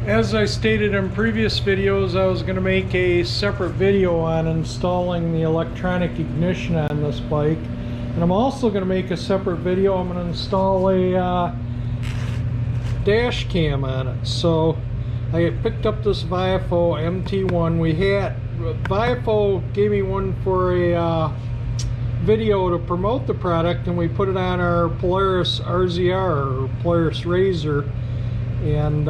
As I stated in previous videos, I was going to make a separate video on installing the electronic ignition on this bike. And I'm also going to make a separate video. I'm going to install a dash cam on it. So I picked up this VIOFO MT1. VIOFO gave me one for a video to promote the product, and we put it on our Polaris RZR, or Polaris RZR. And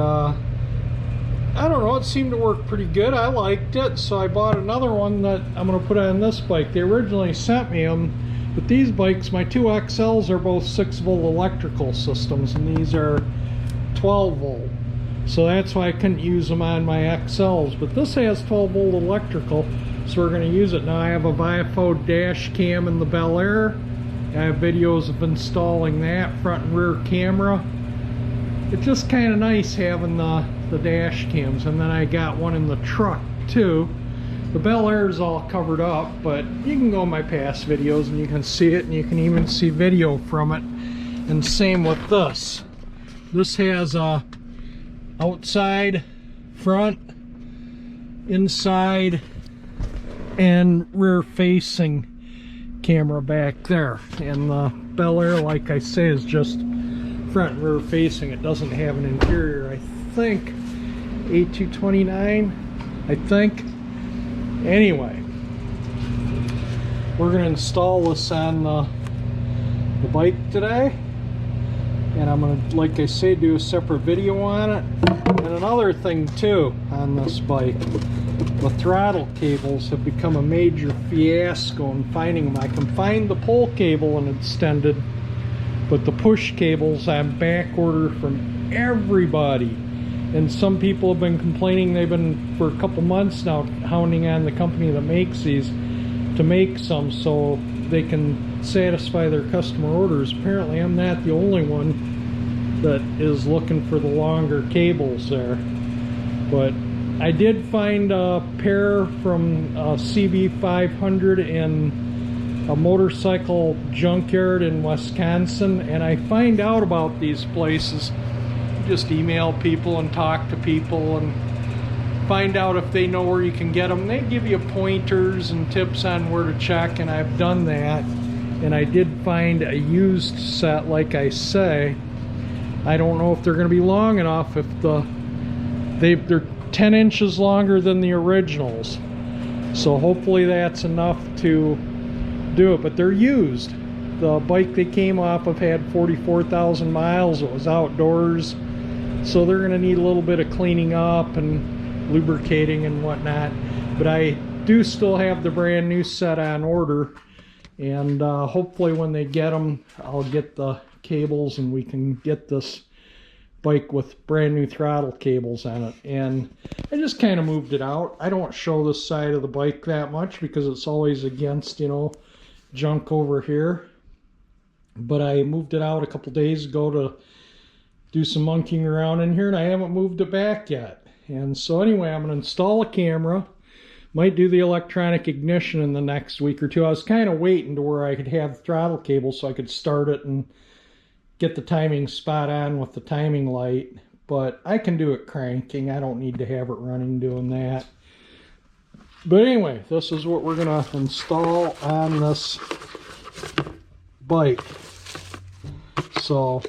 I don't know, it seemed to work pretty good. I liked it, so I bought another one that I'm going to put on this bike. They originally sent me them, but these bikes, my two XLs, are both 6-volt electrical systems, and these are 12-volt. So that's why I couldn't use them on my XLs. But this has 12-volt electrical, so we're going to use it. Now I have a VIOFO dash cam in the Bel Air. I have videos of installing that, front and rear camera. It's just kind of nice having the dash cams. And then I got one in the truck too. The Bel Air is all covered up, but you can go in my past videos and you can see it, and you can even see video from it. And same with this. This has a outside, front, inside, and rear facing camera back there. And the Bel Air, like I say, is just front and rear facing. It doesn't have an interior. I think A229, I think. Anyway, we're going to install this on the bike today, and I'm going to, like I say, do a separate video on it. And another thing too on this bike, the throttle cables have become a major fiasco in finding them. I can find the pull cable and extended, but the push cables I'm back order from everybody. And some people have been complaining. They've been for a couple months now hounding on the company that makes these to make some so they can satisfy their customer orders. Apparently I'm not the only one that is looking for the longer cables there. But I did find a pair from CB500 in a motorcycle junkyard in Wisconsin, and I find out about these places. Just email people and talk to people and find out if they know where you can get them. They give you pointers and tips on where to check, and I've done that. And I did find a used set, like I say. I don't know if they're going to be long enough. If they're 10 inches longer than the originals, so hopefully that's enough to do it. But they're used. The bike they came off of had 44,000 miles. It was outdoors, so they're going to need a little bit of cleaning up and lubricating and whatnot. But I do still have the brand new set on order, and hopefully when they get them, I'll get the cables and we can get this bike with brand new throttle cables on it. And I just kind of moved it out. I don't show this side of the bike that much because it's always against, you know, junk over here. But I moved it out a couple days ago to do some monkeying around in here, and I haven't moved it back yet. And so anyway, I'm going to install a camera. Might do the electronic ignition in the next week or two. I was kind of waiting to where I could have the throttle cable so I could start it and get the timing spot on with the timing light. But I can do it cranking. I don't need to have it running doing that. But anyway, this is what we're going to install on this bike. So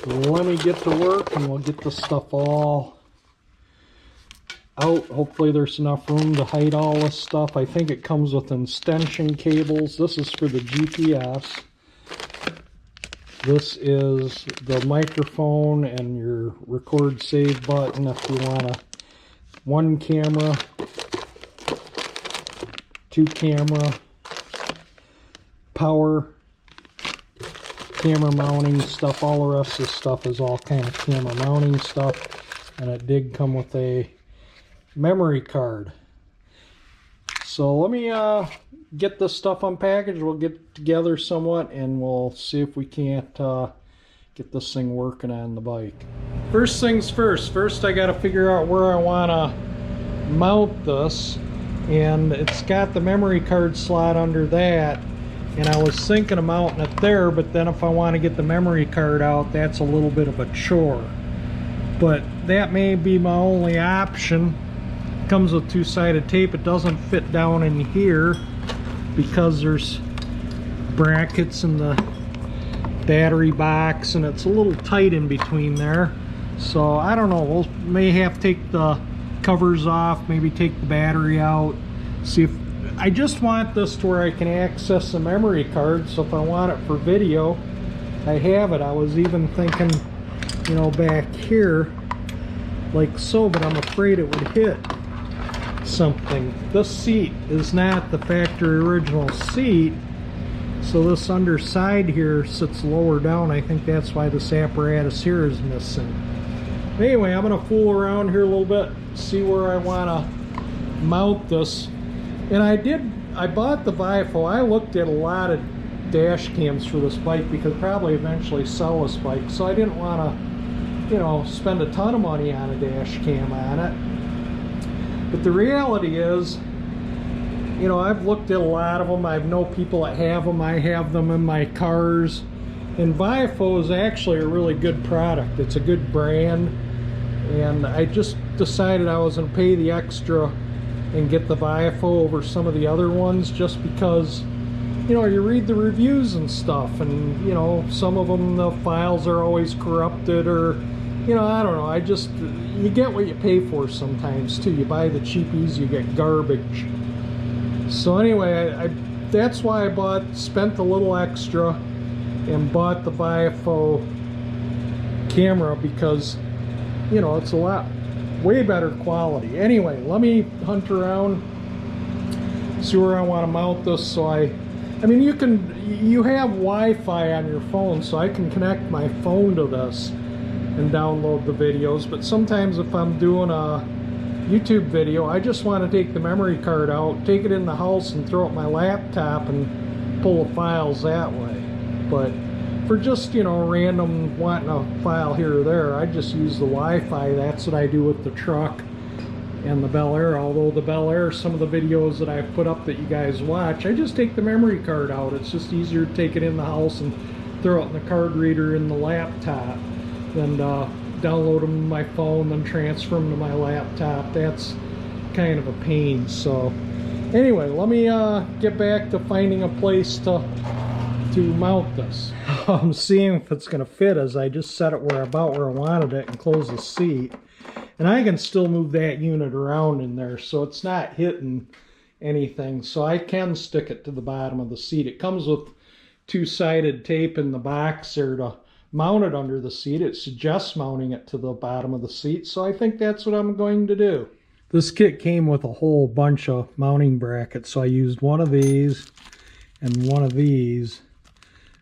let me get to work and we'll get this stuff all out. Hopefully there's enough room to hide all this stuff. I think it comes with extension cables. This is for the GPS. This is the microphone and your record save button if you want one camera, 2 camera, power, camera mounting stuff. All the rest of this stuff is all kind of camera mounting stuff, and it did come with a memory card. So let me get this stuff unpackaged. We'll get together somewhat and we'll see if we can't get this thing working on the bike. First things first, I got to figure out where I want to mount this, and it's got the memory card slot under that, and I was thinking of mounting it there, but then if I want to get the memory card out, that's a little bit of a chore. but that may be my only option. Comes with two-sided tape. It doesn't fit down in here because there's brackets in the battery box and it's a little tight in between there. So I don't know, we'll may have to take the covers off, maybe take the battery out, see if I just want this to where I can access the memory card, so if I want it for video I have it. I was even thinking, you know, back here like so, but I'm afraid it would hit something. This seat is not the factory original seat, so this underside here sits lower down. I think that's why this apparatus here is missing. Anyway, I'm gonna fool around here a little bit, see where I want to mount this. And I bought the VIOFO. I looked at a lot of dash cams for this bike because I'd probably eventually sell this bike, so I didn't want to, you know, spend a ton of money on a dash cam on it. But the reality is, you know, I've looked at a lot of them. I know people that have them. I have them in my cars. And VIOFO is actually a really good product. It's a good brand. And I just decided I was going to pay the extra and get the VIOFO over some of the other ones, just because, you know, you read the reviews and stuff, and, you know, some of them, the files are always corrupted, or, you know, I don't know. You get what you pay for sometimes too. You buy the cheapies, you get garbage. So anyway, that's why I spent a little extra and bought the VIOFO camera, because, you know, it's way better quality. Anyway, let me hunt around, see where I want to mount this. So I mean, you have Wi-Fi on your phone, so I can connect my phone to this and download the videos. But sometimes if I'm doing a YouTube video, I just want to take the memory card out, take it in the house and throw it my laptop and pull the files that way. But for just, you know, random wanting a file here or there, I just use the Wi-Fi. That's what I do with the truck and the Bel Air. Although the Bel Air, some of the videos that I've put up that you guys watch, I just take the memory card out. It's just easier to take it in the house and throw it in the card reader in the laptop than download them on my phone, then transfer them to my laptop. That's kind of a pain. So anyway, let me get back to finding a place to mount this. I'm seeing if it's going to fit, as I just set it about where I wanted it and close the seat. And I can still move that unit around in there, so it's not hitting anything. So I can stick it to the bottom of the seat. It comes with two-sided tape in the box there to mount it under the seat. It suggests mounting it to the bottom of the seat, so I think that's what I'm going to do. This kit came with a whole bunch of mounting brackets, so I used one of these and one of these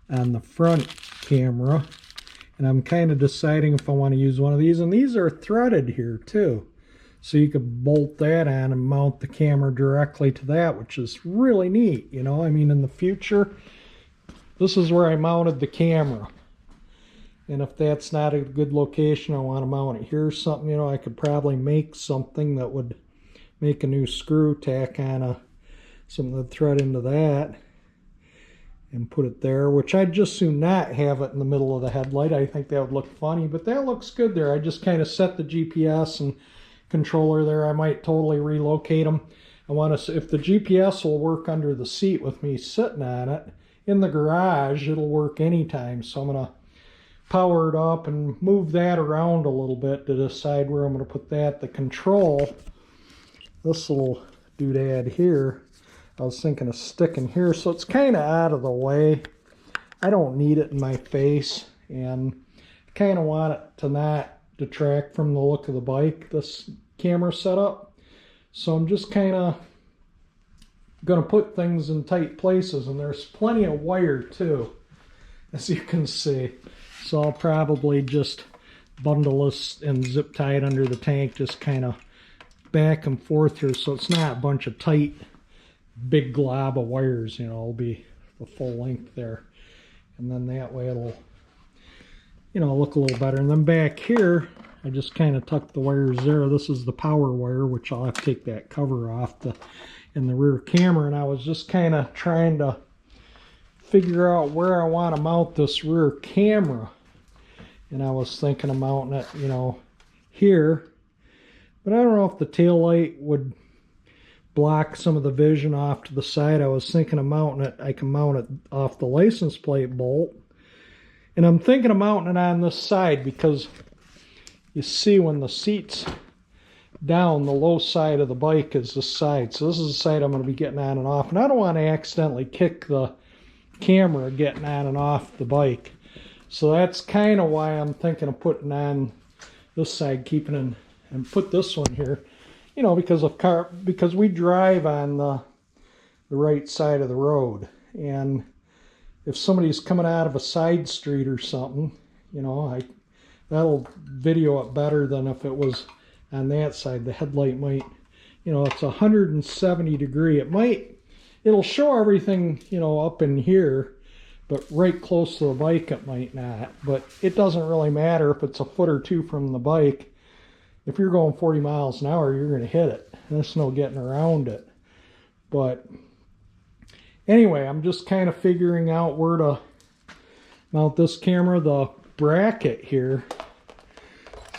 on the front camera, and I'm kind of deciding if I want to use one of these. And these are threaded here too, so you could bolt that on and mount the camera directly to that, which is really neat. You know, I mean, in the future, this is where I mounted the camera, and if that's not a good location, I want to mount it. Here's something, you know, I could probably make something that would make a new screw, tack on something to thread into that and put it there, which I'd just soon not have it in the middle of the headlight. I think that would look funny, but that looks good there. I just kind of set the GPS and controller there. I might totally relocate them. I want to see if the GPS will work under the seat with me sitting on it. In the garage, it'll work anytime, so I'm going to power it up and move that around a little bit to decide where I'm going to put that. The control, this little doodad here, I was thinking of sticking here, so it's kind of out of the way. I don't need it in my face, and I kind of want it to not detract from the look of the bike, this camera setup. So I'm just kind of going to put things in tight places, and there's plenty of wire too, as you can see. So I'll probably just bundle this and zip tie it under the tank, just kind of back and forth here, so it's not a bunch of tight big glob of wires. You know, it'll be the full length there, and then that way it'll, you know, look a little better. And then back here, I just kind of tuck the wires there. This is the power wire, which I'll have to take that cover off in the rear camera. And I was just kind of trying to figure out where I want to mount this rear camera, and I was thinking of mounting it, you know, here, but I don't know if the tail light would block some of the vision off to the side. I was thinking of mounting it. I can mount it off the license plate bolt, and I'm thinking of mounting it on this side because you see when the seat's down, the low side of the bike is this side. So this is the side I'm going to be getting on and off. And I don't want to accidentally kick the camera getting on and off the bike. So that's kind of why I'm thinking of putting on this side, keeping in, and put this one here. You know, because we drive on the right side of the road. And if somebody's coming out of a side street or something, you know, that'll video it better than if it was on that side. The headlight might, you know, it's 170 degree. It'll show everything, you know, up in here, but right close to the bike it might not. But it doesn't really matter if it's a foot or two from the bike. If you're going 40 miles an hour, you're going to hit it. There's no getting around it. But anyway, I'm just kind of figuring out where to mount this camera. The bracket here,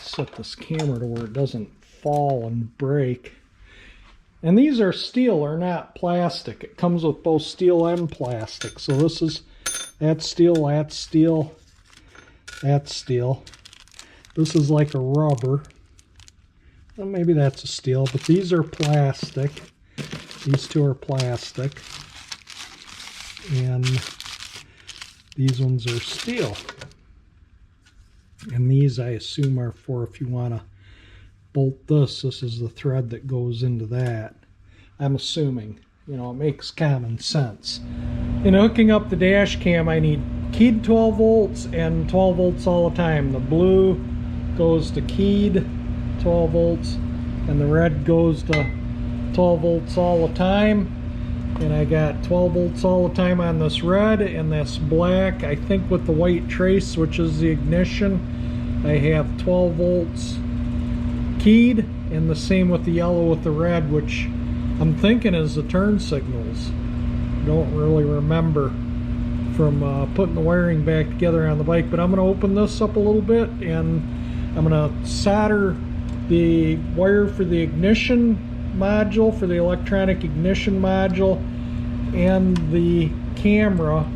set this camera to where it doesn't fall and break. And these are steel, they're not plastic. It comes with both steel and plastic. So that's steel, that's steel, that's steel. This is like a rubber. Well, maybe that's a steel, but these are plastic. These two are plastic. And these ones are steel. And these, I assume, are for if you want to bolt this. This is the thread that goes into that. I'm assuming. You know, it makes common sense. In hooking up the dash cam, I need keyed 12 volts and 12 volts all the time. The blue goes to keyed 12 volts, and the red goes to 12 volts all the time. And I got 12 volts all the time on this red, and this black, I think with the white trace, which is the ignition, I have 12 volts keyed, and the same with the yellow with the red, which I'm thinking is the turn signals. Don't really remember from putting the wiring back together on the bike, but I'm going to open this up a little bit, and I'm going to solder the wire for the ignition module, for the electronic ignition module, and the camera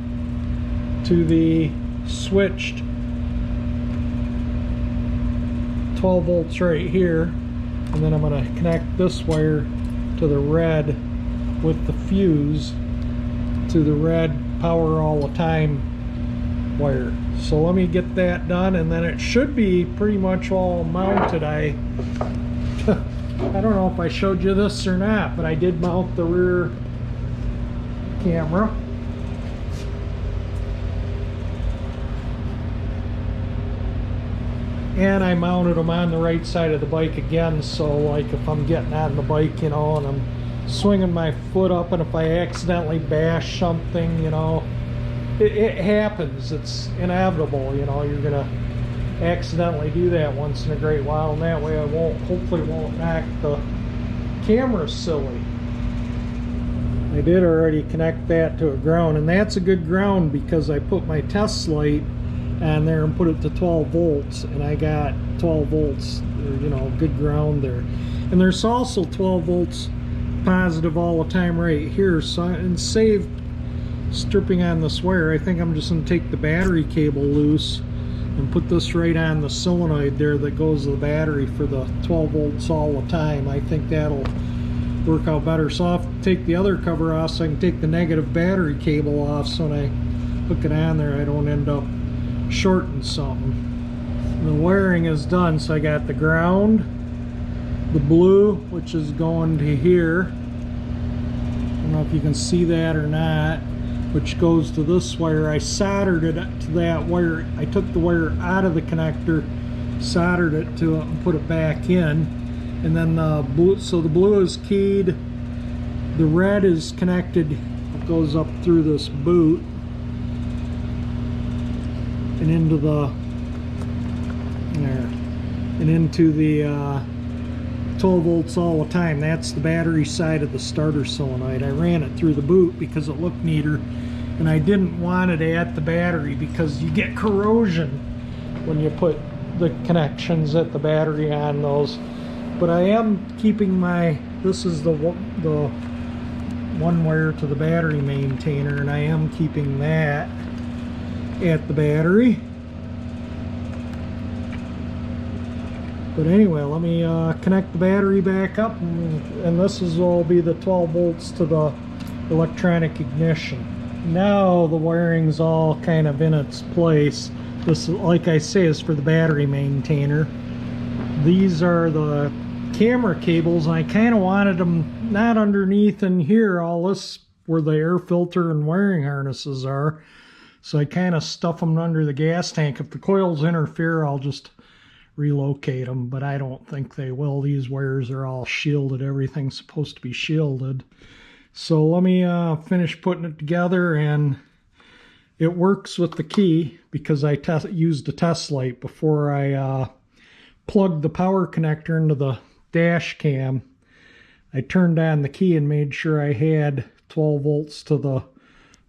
to the switched 12 volts right here, and then I'm going to connect this wire to the red with the fuse to the red power all the time wire. So let me get that done, and then it should be pretty much all mounted. I don't know if I showed you this or not, but I did mount the rear camera. And I mounted them on the right side of the bike again, so like if I'm getting on the bike, you know, and I'm swinging my foot up, and if I accidentally bash something, you know, it happens. It's inevitable, you know, you're gonna accidentally do that once in a great while, and that way I hopefully won't knock the camera silly. I did already connect that to a ground, and that's a good ground because I put my test light on there and put it to 12 volts, and I got 12 volts, you know, good ground there. And there's also 12 volts positive all the time right here. So and save stripping on this wire, I think I'm just going to take the battery cable loose and put this right on the solenoid there that goes to the battery for the 12 volts all the time. I think that'll work out better. So I'll have to take the other cover off so I can take the negative battery cable off, so when I hook it on there I don't end up shorting something. And the wiring is done, so I got the ground, the blue, which is going to here. I don't know if you can see that or not, which goes to this wire. I soldered it to that wire. I took the wire out of the connector, soldered it to it, and put it back in. And then the blue, so the blue is keyed, the red is connected, it goes up through this boot and into the there, and into the 12 volts all the time. That's the battery side of the starter solenoid. I ran it through the boot because it looked neater, and I didn't want it at the battery because you get corrosion when you put the connections at the battery on those. But I am keeping my, this is the one wire to the battery maintainer, and I am keeping that at the battery. But anyway, let me connect the battery back up, and this will be the 12 volts to the electronic ignition. Now the wiring's all kind of in its place. This, like I say, is for the battery maintainer. These are the camera cables, and I kind of wanted them not underneath in here, all this where the air filter and wiring harnesses are. So I kind of stuff them under the gas tank. If the coils interfere, I'll just relocate them, but I don't think they will. These wires are all shielded. Everything's supposed to be shielded. So let me finish putting it together, and it works with the key because I used a test light before I plugged the power connector into the dash cam. I turned on the key and made sure I had 12 volts to the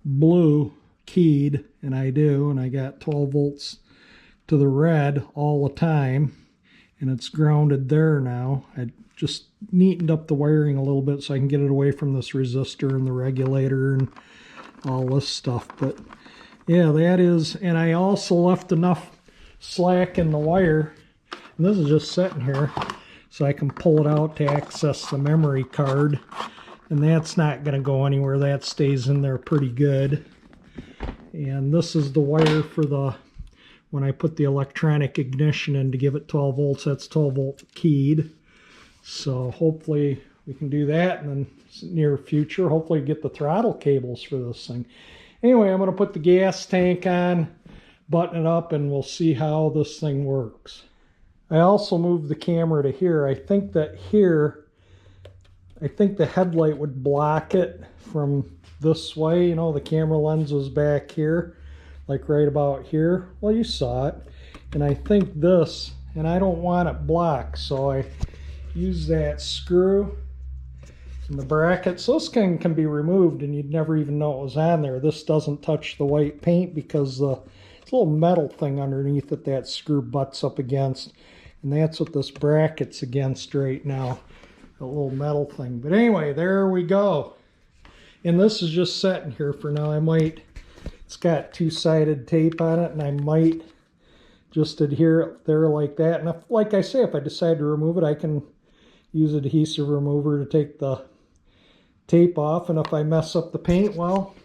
blue keyed, and I do, and I got 12 volts to the red all the time, and it's grounded there now. I just neatened up the wiring a little bit so I can get it away from this resistor and the regulator and all this stuff. But yeah, that is, and I also left enough slack in the wire, and this is just sitting here so I can pull it out to access the memory card, and that's not going to go anywhere. That stays in there pretty good. And this is the wire for the, when I put the electronic ignition in to give it 12 volts, that's 12 volt keyed. So hopefully we can do that in the near future. Hopefully get the throttle cables for this thing. Anyway, I'm going to put the gas tank on, button it up, and we'll see how this thing works. I also moved the camera to here. I think that here, I think the headlight would block it from this way. You know, the camera lens was back here, like right about here. Well, you saw it. And I think this, and I don't want it blocked, so I use that screw and the bracket. So this can be removed and you'd never even know it was on there. This doesn't touch the white paint because it's a little metal thing underneath it that screw butts up against. And that's what this bracket's against right now, a little metal thing. But anyway, there we go. And this is just sitting here for now. I might, it's got two-sided tape on it, and I might just adhere it there like that. And if, like I say, if I decide to remove it, I can use adhesive remover to take the tape off. And if I mess up the paint, well,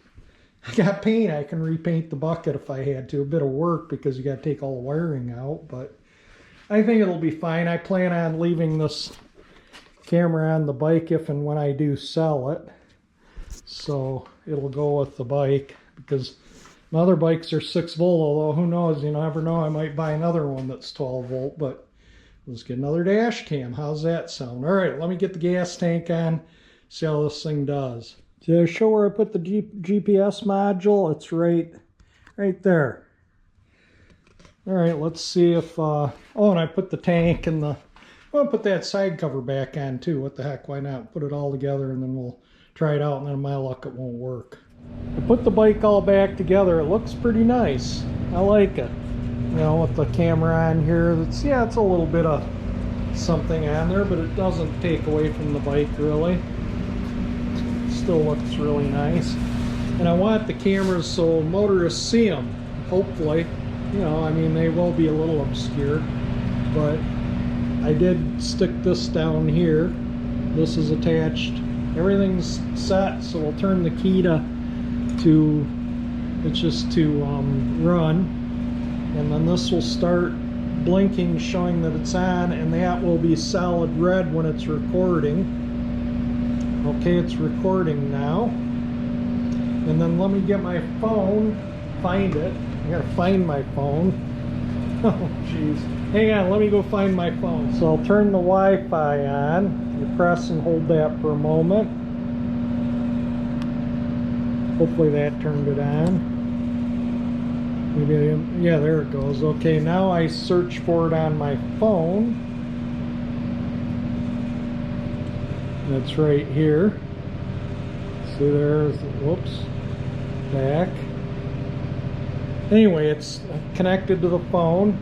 I got paint. I can repaint the bucket if I had to. A bit of work because you got to take all the wiring out, but I think it'll be fine. I plan on leaving this camera on the bike if and when I do sell it. So it'll go with the bike because my other bikes are 6 volt, although who knows, you never know, I might buy another one that's 12 volt, but let's get another dash cam. How's that sound? All right, let me get the gas tank on, see how this thing does. To show where I put the GPS module, it's right there. All right, let's see if, oh, and I put the tank and the, I'll put that side cover back on too. What the heck, why not? Put it all together and then we'll try it out, and then my luck, it won't work. I put the bike all back together. It looks pretty nice. I like it. You know, with the camera on here, it's, yeah, it's a little bit of something on there, but it doesn't take away from the bike really. It still looks really nice. And I want the cameras so motorists see them, hopefully. You know, I mean, they will be a little obscured, but I did stick this down here. This is attached. Everything's set, so we'll turn the key to it's just to run, and then this will start blinking, showing that it's on, and that will be solid red when it's recording. Okay, it's recording now. And then let me get my phone, find it. I gotta find my phone. Oh jeez, hang on, let me go find my phone. So I'll turn the Wi-Fi on. You press and hold that for a moment. Hopefully that turned it on. Maybe, yeah, there it goes. Okay, now I search for it on my phone. That's right here. See, there's, whoops, back. Anyway, it's connected to the phone.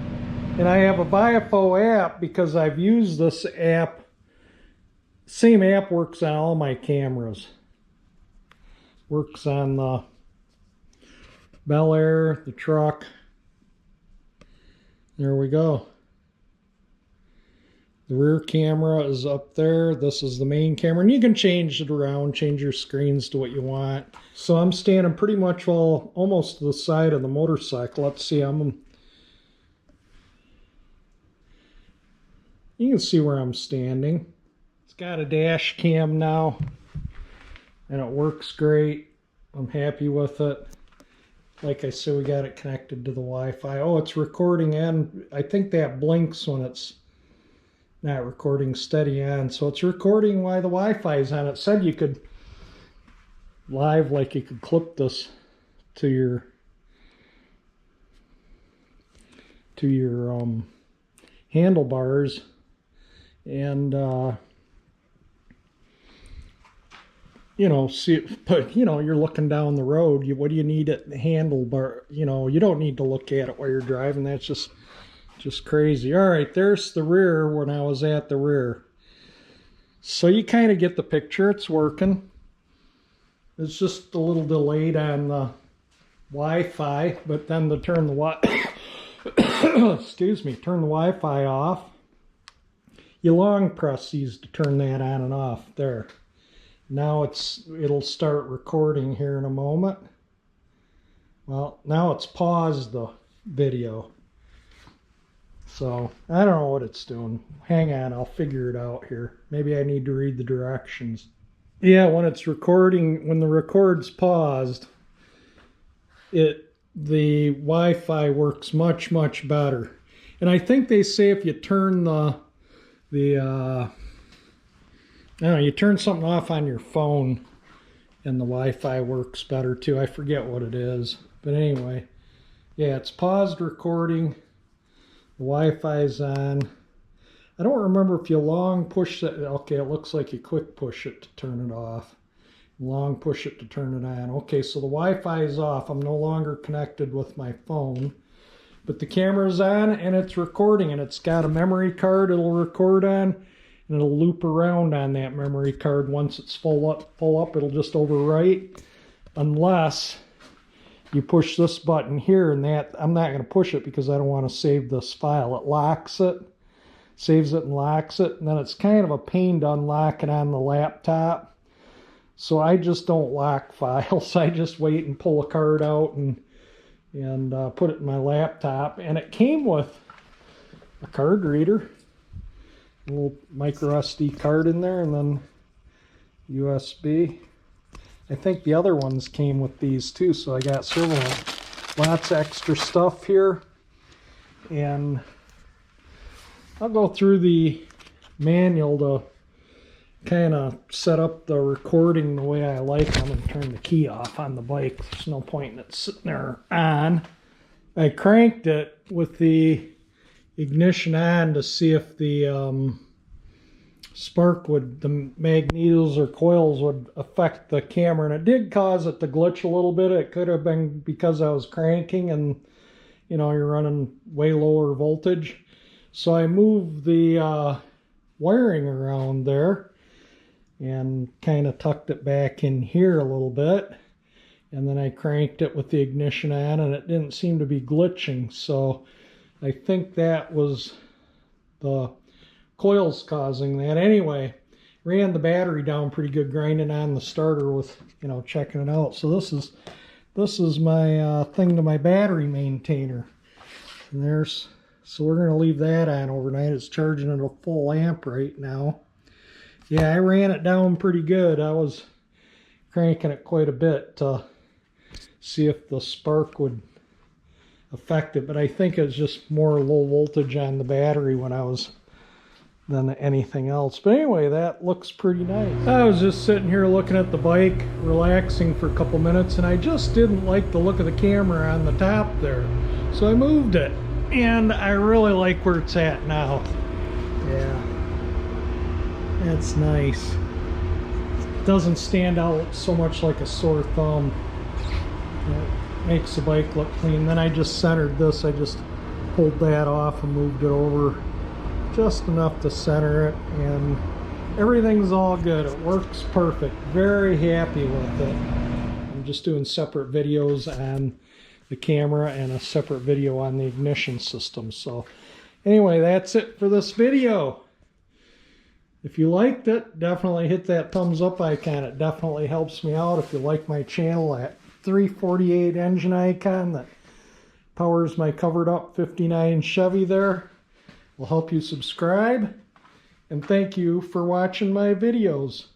And I have a VIOFO app because I've used this app. Same app works on all my cameras. Works on the Bel Air, the truck. There we go. The rear camera is up there. This is the main camera. And you can change it around, change your screens to what you want. So I'm standing pretty much almost to the side of the motorcycle. Let's see, you can see where I'm standing. It's got a dash cam now, and it works great. I'm happy with it. Like I said, we got it connected to the Wi-Fi. Oh, it's recording, and I think that blinks when it's not recording steady on. So it's recording while the Wi-Fi is on. It said you could live, like you could clip this to your handlebars, and you know, see, but you know, you're looking down the road. What do you need at the handlebar? You know, you don't need to look at it while you're driving. That's just crazy. All right, there's the rear when I was at the rear. So you kind of get the picture. It's working. It's just a little delayed on the Wi-Fi, but then to turn the excuse me, turn the Wi-Fi off, you long press these to turn that on and off. There. Now it'll start recording here in a moment. Well, now it's paused the video. So I don't know what it's doing. Hang on, I'll figure it out here. Maybe I need to read the directions. Yeah, when it's recording, when the record's paused, the Wi-Fi works much, much better. And I think they say if you turn I don't know, you turn something off on your phone and the Wi-Fi works better too. I forget what it is. But anyway, yeah, it's paused recording. The Wi-Fi is on. I don't remember if you long push that. Okay, it looks like you quick push it to turn it off. Long push it to turn it on. Okay, so the Wi-Fi is off. I'm no longer connected with my phone. But the camera's on and it's recording, and it's got a memory card it'll record on. And it'll loop around on that memory card. Once it's full up, it'll just overwrite, unless you push this button here. And that, I'm not going to push it because I don't want to save this file. It locks it, saves it and locks it, and then it's kind of a pain to unlock it on the laptop. So I just don't lock files. I just wait and pull a card out and put it in my laptop. And it came with a card reader. Little micro SD card in there, and then USB. I think the other ones came with these too, so I got several. Lots of extra stuff here, and I'll go through the manual to kind of set up the recording the way I like them and turn the key off on the bike. There's no point in it sitting there on. I cranked it with the ignition on to see if the spark would, the magnetos or coils would affect the camera, and it did cause it to glitch a little bit. It could have been because I was cranking and, you know, you're running way lower voltage. So I moved the wiring around there and kind of tucked it back in here a little bit, and then I cranked it with the ignition on, and it didn't seem to be glitching. So I think that was the coils causing that. Anyway, ran the battery down pretty good, grinding on the starter with, you know, checking it out. So this is my thing to my battery maintainer. And so we're going to leave that on overnight. It's charging at a full amp right now. Yeah, I ran it down pretty good. I was cranking it quite a bit to see if the spark would affect it, but I think it's just more low voltage on the battery when I was than anything else. But anyway, that looks pretty nice. I was just sitting here looking at the bike, relaxing for a couple minutes, and I just didn't like the look of the camera on the top there, so I moved it, and I really like where it's at now. Yeah, that's nice. It doesn't stand out so much like a sore thumb. It makes the bike look clean. Then I just centered this. I just pulled that off and moved it over just enough to center it, and everything's all good. It works perfect. Very happy with it. I'm just doing separate videos on the camera and a separate video on the ignition system. So anyway, that's it for this video. If you liked it, definitely hit that thumbs up icon. It definitely helps me out. If you like my channel, that 348 engine icon that powers my covered up 59 Chevy there will help you subscribe. And thank you for watching my videos.